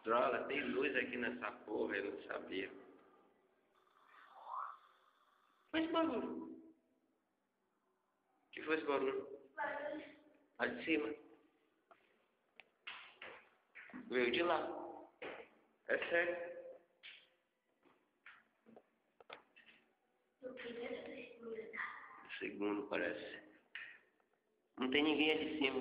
Droga, tem luz aqui nessa porra, eu não sabia. Foi esse barulho? O que foi esse barulho? Barulhos. Lá de cima. Veio de lá. É sério. Do primeiro ou do segundo andar? O segundo, parece. Não tem ninguém ali de cima.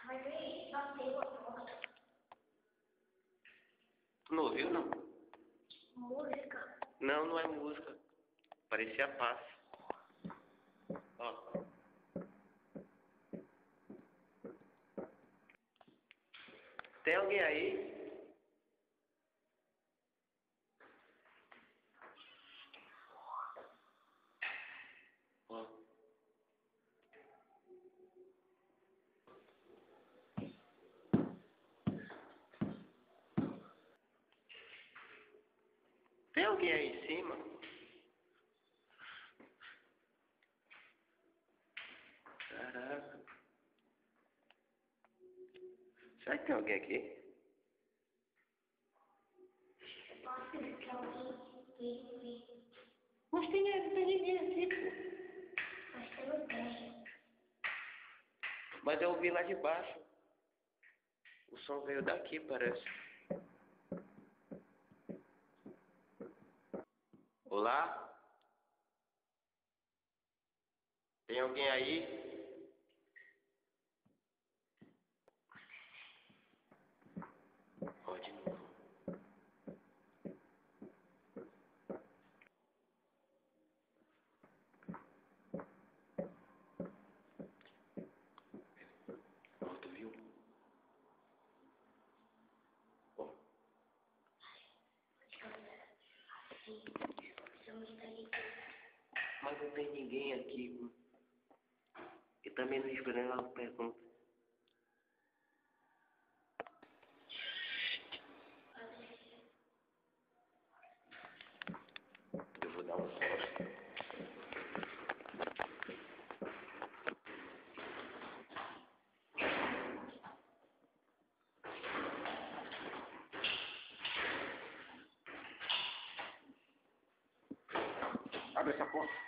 Mas aí, só tem uma porta. Tu não ouviu, não? Música. Não, não é música. Parecia paz. Ó. Tem alguém aí? Ó. Tem alguém aí em cima? Caraca. Será que tem alguém aqui? Posso ver que alguém Mas não tem ninguém aqui, pô. mas tem um prédio. Mas eu ouvi lá de baixo. O som veio daqui, parece. Olá? Tem alguém aí? Ó, de novo. Ó, tu viu? Ó. Assim, somos daqui. Mas não tem ninguém aqui, mano. E também não esperando uma pergunta. Eu vou dar um salto. Abre essa porta.